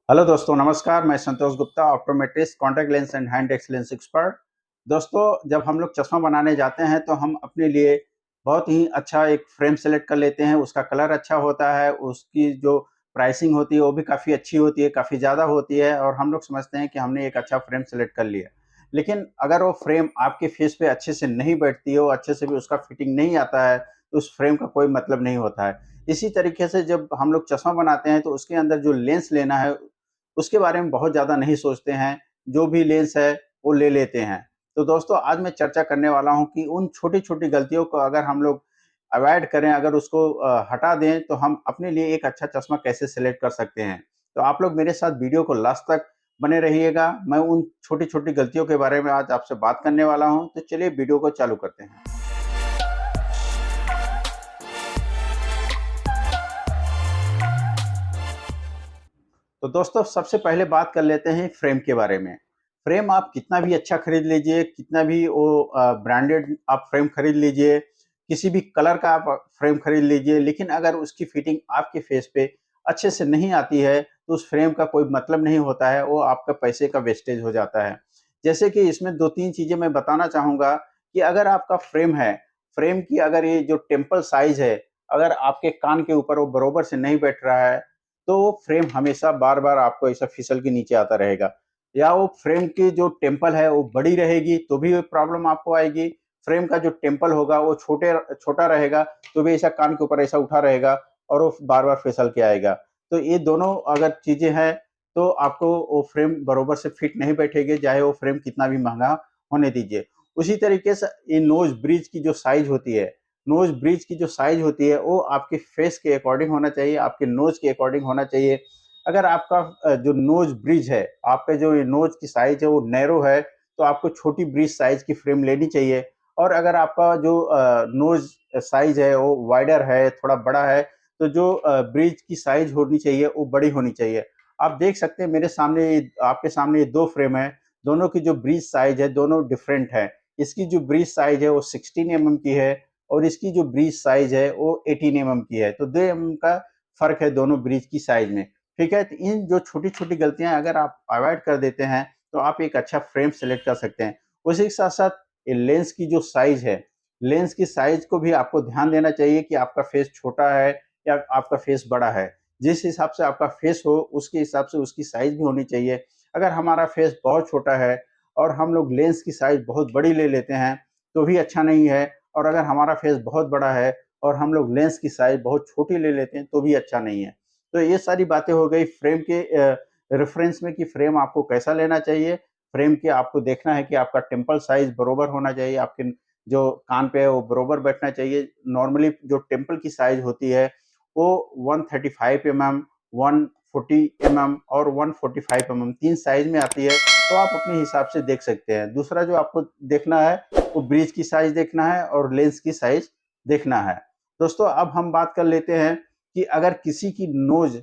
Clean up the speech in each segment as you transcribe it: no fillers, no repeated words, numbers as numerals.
Hello दोस्तों, नमस्कार। मैं Santosh Gupta, optometrist, contact lens and hand excellence expert. दोस्तों, जब हम लोग चश्मा बनाने जाते हैं तो हम अपने लिए बहुत ही अच्छा एक फ्रेम सेलेक्ट कर लेते हैं। उसका कलर अच्छा होता है, उसकी जो प्राइसिंग होती है वो भी काफ़ी अच्छी होती है, काफ़ी ज़्यादा होती है और हम लोग समझते हैं कि हमने एक अच्छा फ्रेम सेलेक्ट कर लिया। लेकिन अगर वो फ्रेम आपके फेस पे अच्छे से नहीं बैठती हो, अच्छे से भी उसका फिटिंग नहीं आता है, तो उस फ्रेम का कोई मतलब नहीं होता है। इसी तरीके से जब हम लोग चश्मा बनाते हैं तो उसके अंदर जो लेंस लेना है उसके बारे में बहुत ज़्यादा नहीं सोचते हैं, जो भी लेंस है वो ले लेते हैं। तो दोस्तों, आज मैं चर्चा करने वाला हूँ कि उन छोटी-छोटी गलतियों को अगर हम लोग अवॉइड करें, अगर उसको हटा दें तो हम अपने लिए एक अच्छा चश्मा कैसे सेलेक्ट कर सकते हैं। तो आप लोग मेरे साथ वीडियो को लास्ट तक बने रहिएगा। मैं उन छोटी-छोटी गलतियों के बारे में आज आपसे बात करने वाला हूँ, तो चलिए वीडियो को चालू करते हैं। तो दोस्तों, सबसे पहले बात कर लेते हैं फ्रेम के बारे में। फ्रेम आप कितना भी अच्छा खरीद लीजिए, कितना भी वो ब्रांडेड आप फ्रेम खरीद लीजिए, किसी भी कलर का आप फ्रेम खरीद लीजिए, लेकिन अगर उसकी फिटिंग आपके फेस पे अच्छे से नहीं आती है, तो उस फ्रेम का कोई मतलब नहीं होता है, वो आपका पैसे का वेस्टेज हो जाता है। जैसे कि इसमें 2-3 चीज़ें मैं बताना चाहूँगा कि अगर आपका फ्रेम है, फ्रेम की अगर ये जो टेम्पल साइज़ है, अगर आपके कान के ऊपर वो बरोबर से नहीं बैठ रहा है, तो वो फ्रेम हमेशा बार-बार आपको ऐसा फिसल के नीचे आता रहेगा। या वो फ्रेम की जो टेम्पल है वो बड़ी रहेगी तो भी प्रॉब्लम आपको आएगी। फ्रेम का जो टेम्पल होगा वो छोटा रहेगा तो भी ऐसा कान के ऊपर ऐसा उठा रहेगा और वो बार-बार फिसल के आएगा। तो ये दोनों अगर चीज़ें हैं तो आपको वो फ्रेम बरोबर से फिट नहीं बैठेगी, चाहे वो फ्रेम कितना भी महँगा होने दीजिए। उसी तरीके से ये नोज़ ब्रिज की जो साइज़ होती है, नोज़ ब्रिज की जो साइज़ होती है वो आपके फेस के अकॉर्डिंग होना चाहिए, आपके नोज़ के अकॉर्डिंग होना चाहिए। अगर आपका जो नोज़ ब्रिज है, आपका जो ये नोज़ की साइज़ है वो नैरो है, तो आपको छोटी ब्रिज साइज़ की फ्रेम लेनी चाहिए। और अगर आपका जो नोज़ साइज़ है वो वाइडर है, थोड़ा बड़ा है, तो जो ब्रिज की साइज़ होनी चाहिए वो बड़ी होनी चाहिए। आप देख सकते हैं मेरे सामने आपके सामने ये 2 फ्रेम है, दोनों की जो ब्रिज साइज़ है दोनों डिफरेंट है। इसकी जो ब्रिज साइज़ है वो 16 एमएम की है और इसकी जो ब्रिज साइज़ है वो 18 एमएम की है। तो 2 एमएम का फ़र्क है दोनों ब्रिज की साइज़ में। ठीक है? तो इन जो छोटी-छोटी गलतियाँ अगर आप अवॉइड कर देते हैं, तो आप एक अच्छा फ्रेम सेलेक्ट कर सकते हैं। उसी के साथ-साथ ये लेंस की जो साइज़ है, लेंस की साइज़ को भी आपको ध्यान देना चाहिए कि आपका फेस छोटा है या आपका फेस बड़ा है। जिस हिसाब से आपका फेस हो, उसके हिसाब से उसकी साइज़ भी होनी चाहिए। अगर हमारा फेस बहुत छोटा है और हम लोग लेंस की साइज़ बहुत बड़ी ले लेते हैं, तो भी अच्छा नहीं है और अगर हमारा फेस बहुत बड़ा है और हम लोग लेंस की साइज़ बहुत छोटी ले लेते हैं, तो भी अच्छा नहीं है। तो ये सारी बातें हो गई फ्रेम के रेफरेंस में कि फ्रेम आपको कैसा लेना चाहिए। फ्रेम के आपको देखना है कि आपका टेम्पल साइज़ बरोबर होना चाहिए, आपके जो कान पे है वो बरोबर बैठना चाहिए। नॉर्मली जो टेम्पल की साइज़ होती है वो 135 एमएम, 140 एमएम और 145 एमएम 3 साइज़ में आती है, तो आप अपने हिसाब से देख सकते हैं। दूसरा जो आपको देखना है वो ब्रिज की साइज़ देखना है और लेंस की साइज़ देखना है। दोस्तों, अब हम बात कर लेते हैं कि अगर किसी की नोज़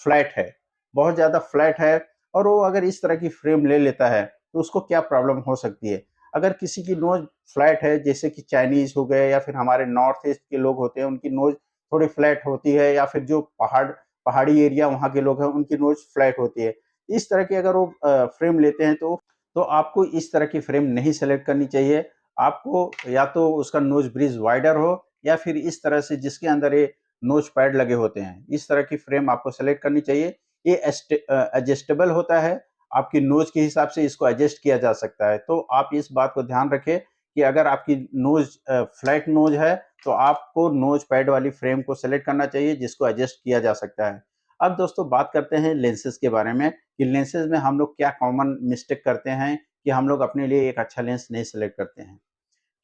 फ्लैट है, बहुत ज़्यादा फ्लैट है और वो अगर इस तरह की फ्रेम ले लेता है, तो उसको क्या प्रॉब्लम हो सकती है? अगर किसी की नोज़ फ्लैट है, जैसे कि चाइनीज़ हो गए या फिर हमारे नॉर्थ ईस्ट के लोग होते हैं, उनकी नोज़ थोड़ी फ्लैट होती है या फिर जो पहाड़ी एरिया वहाँ के लोग हैं, उनकी नोज़ फ्लैट होती है। इस तरह की अगर वो फ्रेम लेते हैं तो आपको इस तरह की फ्रेम नहीं सेलेक्ट करनी चाहिए। आपको या तो उसका नोज़ ब्रिज वाइडर हो या फिर इस तरह से जिसके अंदर ये नोज पैड लगे होते हैं, इस तरह की फ्रेम आपको सेलेक्ट करनी चाहिए। ये एडजस्टेबल होता है, आपकी नोज के हिसाब से इसको एडजस्ट किया जा सकता है। तो आप इस बात को ध्यान रखें कि अगर आपकी नोज फ्लैट नोज है तो आपको नोज पैड वाली फ्रेम को सेलेक्ट करना चाहिए जिसको एडजस्ट किया जा सकता है। अब दोस्तों, बात करते हैं लेंसेज के बारे में कि लेंसेज में हम लोग क्या कॉमन मिस्टेक करते हैं कि हम लोग अपने लिए एक अच्छा लेंस नहीं सेलेक्ट करते हैं।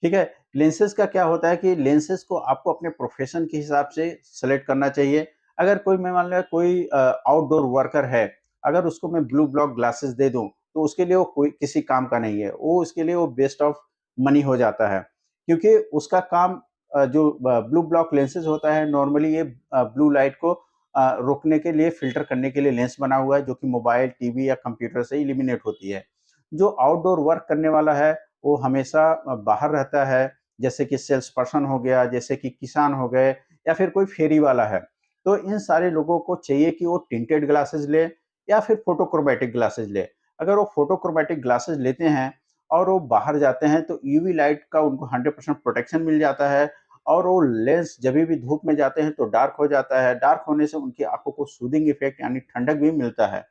ठीक है? लेंसेज़ का क्या होता है कि लेंसेज़ को आपको अपने प्रोफ़ेशन के हिसाब से सेलेक्ट करना चाहिए। अगर कोई मैं मान लिया कोई आउटडोर वर्कर है, अगर उसको मैं ब्लू ब्लॉक ग्लासेस दे दूँ, तो उसके लिए वो कोई किसी काम का नहीं है। वो उसके लिए वो वेस्ट ऑफ मनी हो जाता है। क्योंकि उसका काम जो ब्लू ब्लॉक लेंसेज़ होता है नॉर्मली ये ब्लू लाइट को रोकने के लिए, फ़िल्टर करने के लिए लेंस बना हुआ है जो कि मोबाइल, टीवी या कंप्यूटर से इल्यूमिनेट होती है। जो आउटडोर वर्क करने वाला है वो हमेशा बाहर रहता है, जैसे कि सेल्स पर्सन हो गया, जैसे कि किसान हो गए या फिर कोई फेरी वाला है। तो इन सारे लोगों को चाहिए कि वो टिंटेड ग्लासेस लें या फिर फोटोक्रोमैटिक ग्लासेस ले। अगर वो फोटोक्रोमैटिक ग्लासेस लेते हैं और वो बाहर जाते हैं तो यूवी लाइट का उनको 100% प्रोटेक्शन मिल जाता है, और वो लेंस जब भी धूप में जाते हैं तो डार्क हो जाता है। डार्क होने से उनकी आंखों को सूदिंग इफेक्ट यानी ठंडक भी मिलता है।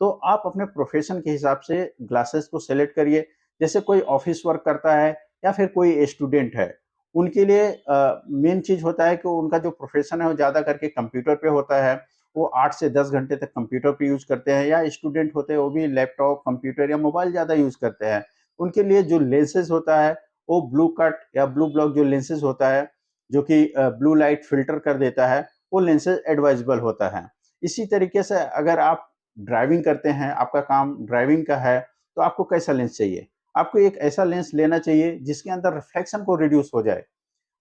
तो आप अपने प्रोफेशन के हिसाब से ग्लासेस को सेलेक्ट करिए। जैसे कोई ऑफिस वर्क करता है या फिर कोई स्टूडेंट है, उनके लिए मेन चीज होता है कि उनका जो प्रोफेशन है वो ज्यादा करके कंप्यूटर पे होता है। वो 8 से 10 घंटे तक कंप्यूटर पे यूज करते हैं, या स्टूडेंट होते हैं वो भी लैपटॉप, कंप्यूटर या मोबाइल ज्यादा यूज करते हैं। उनके लिए जो लेंसेज होता है वो ब्लू कट या ब्लू ब्लॉक जो लेंसेज होता है, जो कि ब्लू लाइट फिल्टर कर देता है, वो लेंसेज एडवाइजेबल होता है। इसी तरीके से अगर आप ड्राइविंग करते हैं, आपका काम ड्राइविंग का है, तो आपको कैसा लेंस चाहिए? आपको एक ऐसा लेंस लेना चाहिए जिसके अंदर रिफ्लेक्शन को रिड्यूस हो जाए।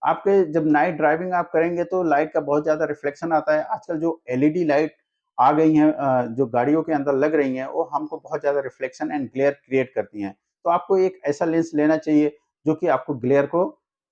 आपके जब नाइट ड्राइविंग आप करेंगे तो लाइट का बहुत ज़्यादा रिफ्लेक्शन आता है। आजकल जो एलईडी लाइट आ गई हैं, जो गाड़ियों के अंदर लग रही हैं, वो हमको बहुत ज़्यादा रिफ्लेक्शन एंड ग्लेयर क्रिएट करती हैं। तो आपको एक ऐसा लेंस लेना चाहिए जो कि आपको ग्लेयर को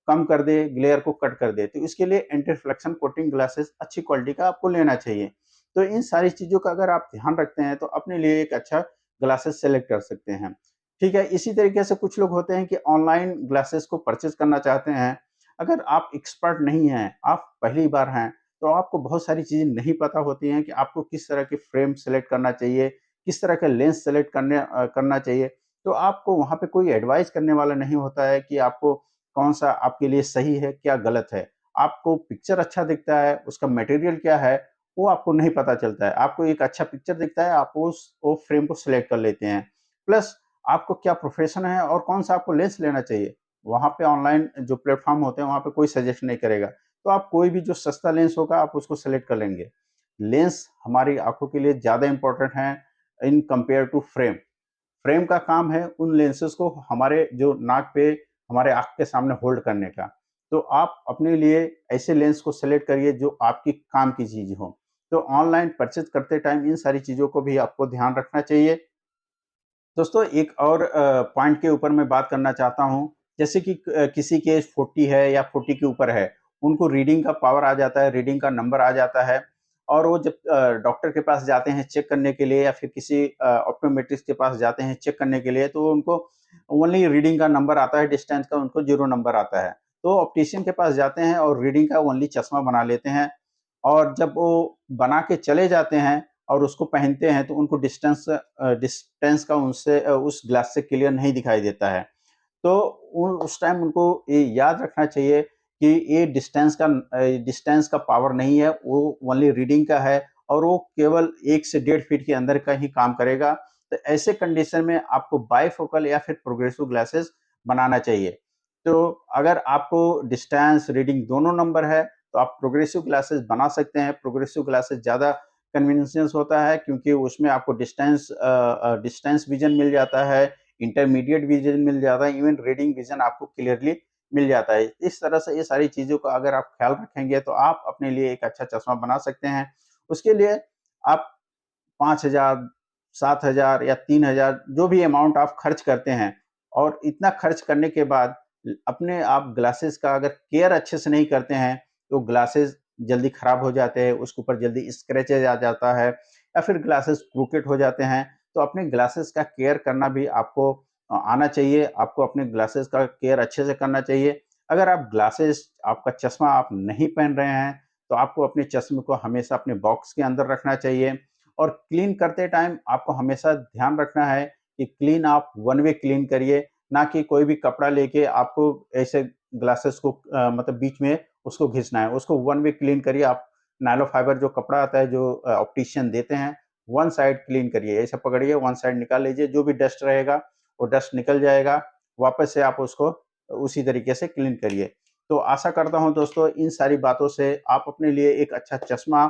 कम कर दे, ग्लेयर को कट कर दे। तो इसके लिए एंटी रिफ्लेक्शन कोटिंग ग्लासेस अच्छी क्वालिटी का आपको लेना चाहिए। तो इन सारी चीज़ों का अगर आप ध्यान रखते हैं तो अपने लिए एक अच्छा ग्लासेस सेलेक्ट कर सकते हैं। ठीक है, इसी तरीके से कुछ लोग होते हैं कि ऑनलाइन ग्लासेस को परचेज़ करना चाहते हैं। अगर आप एक्सपर्ट नहीं हैं, आप पहली बार हैं, तो आपको बहुत सारी चीज़ें नहीं पता होती हैं कि आपको किस तरह की फ्रेम सेलेक्ट करना चाहिए, किस तरह का लेंस सेलेक्ट करना चाहिए। तो आपको वहाँ पे कोई एडवाइस करने वाला नहीं होता है कि आपको कौन-सा आपके लिए सही है, क्या गलत है। आपको पिक्चर अच्छा दिखता है, उसका मटेरियल क्या है, वो आपको नहीं पता चलता है। आपको एक अच्छा पिक्चर दिखता है, आप वो फ्रेम को सेलेक्ट कर लेते हैं। प्लस आपको क्या प्रोफ़ेशन है और कौन-सा आपको लेंस लेना चाहिए, वहाँ पे ऑनलाइन जो प्लेटफ़ॉर्म होते हैं, वहाँ पे कोई सजेस्ट नहीं करेगा। तो आप कोई भी जो सस्ता लेंस होगा, आप उसको सेलेक्ट कर लेंगे। लेंस हमारी आँखों के लिए ज़्यादा इम्पोर्टेंट है in compare to frame. Frame का काम है उन लेंसेज़ को हमारे जो नाक पे, हमारे आँख के सामने होल्ड करने का। तो आप अपने लिए ऐसे लेंस को सेलेक्ट करिए जो आपकी काम की चीज़ हो। तो ऑनलाइन परचेज़ करते टाइम इन सारी चीज़ों को भी आपको ध्यान रखना चाहिए। दोस्तों एक और पॉइंट के ऊपर मैं बात करना चाहता हूँ। जैसे कि किसी की एज 40 है या 40 के ऊपर है, उनको रीडिंग का पावर आ जाता है, रीडिंग का नंबर आ जाता है, और वो जब डॉक्टर के पास जाते हैं चेक करने के लिए या फिर किसी ऑप्टोमेट्रिस्ट के पास जाते हैं चेक करने के लिए, तो उनको ओनली रीडिंग का नंबर आता है, डिस्टेंस का उनको 0 नंबर आता है। तो ऑप्टिशियन के पास जाते हैं और रीडिंग का ओनली चश्मा बना लेते हैं, और जब वो बना के चले जाते हैं और उसको पहनते हैं तो उनको डिस्टेंस का उनसे उस ग्लास से क्लियर नहीं दिखाई देता है। तो उस टाइम उनको ये याद रखना चाहिए कि ये डिस्टेंस का पावर नहीं है, वो ओनली रीडिंग का है, और वो केवल 1 से 1.5 फीट के अंदर का ही काम करेगा। तो ऐसे कंडीशन में आपको बाइफोकल या फिर प्रोग्रेसिव ग्लासेस बनाना चाहिए। तो अगर आपको डिस्टेंस, रीडिंग दोनों नंबर है, तो आप प्रोग्रेसिव ग्लासेस बना सकते हैं। प्रोग्रेसिव ग्लासेस ज़्यादा कन्वीनियंस होता है क्योंकि उसमें आपको डिस्टेंस विज़न मिल जाता है, इंटरमीडिएट विज़न मिल जाता है, इवन रीडिंग विज़न आपको क्लियरली मिल जाता है। इस तरह से ये सारी चीज़ों का अगर आप ख़्याल रखेंगे तो आप अपने लिए एक अच्छा चश्मा बना सकते हैं। उसके लिए आप 5,000, 7,000 या 3,000 जो भी अमाउंट आप खर्च करते हैं, और इतना खर्च करने के बाद अपने आप ग्लासेस का अगर केयर अच्छे से नहीं करते हैं, तो ग्लासेस जल्दी खराब हो जाते हैं, उसके ऊपर जल्दी स्क्रैचेज़ आ जाता है या फिर ग्लासेस क्रूकेड हो जाते हैं। तो अपने ग्लासेस का केयर करना भी आपको आना चाहिए, आपको अपने ग्लासेस का केयर अच्छे से करना चाहिए। अगर आप ग्लासेस, आपका चश्मा आप नहीं पहन रहे हैं, तो आपको अपने चश्मे को हमेशा अपने बॉक्स के अंदर रखना चाहिए, और क्लीन करते टाइम आपको हमेशा ध्यान रखना है कि क्लीन आप वन वे क्लीन करिए, ना कि कोई भी कपड़ा लेके आपको ऐसे ग्लासेस को मतलब बीच में उसको घिसना है। उसको वन वे क्लीन करिए आप। नायलो फाइबर जो कपड़ा आता है जो ऑप्टिशियन देते हैं, वन साइड क्लीन करिए, ऐसे पकड़िए, वन साइड निकाल लीजिए, जो भी डस्ट रहेगा वो डस्ट निकल जाएगा। वापस से आप उसको उसी तरीके से क्लीन करिए। तो आशा करता हूँ दोस्तों इन सारी बातों से आप अपने लिए एक अच्छा चश्मा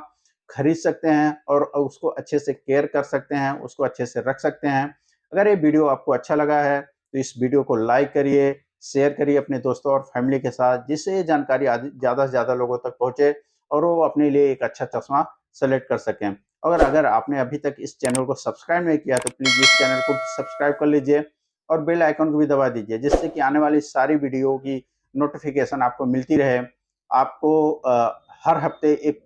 खरीद सकते हैं और उसको अच्छे से केयर कर सकते हैं, उसको अच्छे से रख सकते हैं। अगर ये वीडियो आपको अच्छा लगा है तो इस वीडियो को लाइक करिए, शेयर करिए अपने दोस्तों और फैमिली के साथ, जिससे ये जानकारी ज़्यादा से ज़्यादा लोगों तक पहुँचे और वो अपने लिए एक अच्छा चश्मा सेलेक्ट कर सकें। और अगर आपने अभी तक इस चैनल को सब्सक्राइब नहीं किया तो प्लीज़ इस चैनल को सब्सक्राइब कर लीजिए और बेल आइकन को भी दबा दीजिए, जिससे कि आने वाली सारी वीडियो की नोटिफिकेशन आपको मिलती रहे। आपको हर हफ्ते एक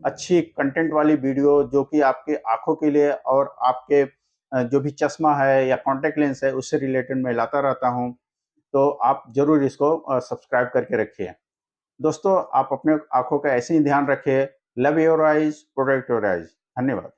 अच्छी कंटेंट वाली वीडियो जो कि आपके आँखों के लिए और आपके जो भी चश्मा है या कॉन्टैक्ट लेंस है उससे रिलेटेड मैं लाता रहता हूँ। तो आप ज़रूर इसको सब्सक्राइब करके रखिए। दोस्तों, आप अपने आँखों का ऐसे ही ध्यान रखिए। Love your eyes, protect your eyes. धन्यवाद।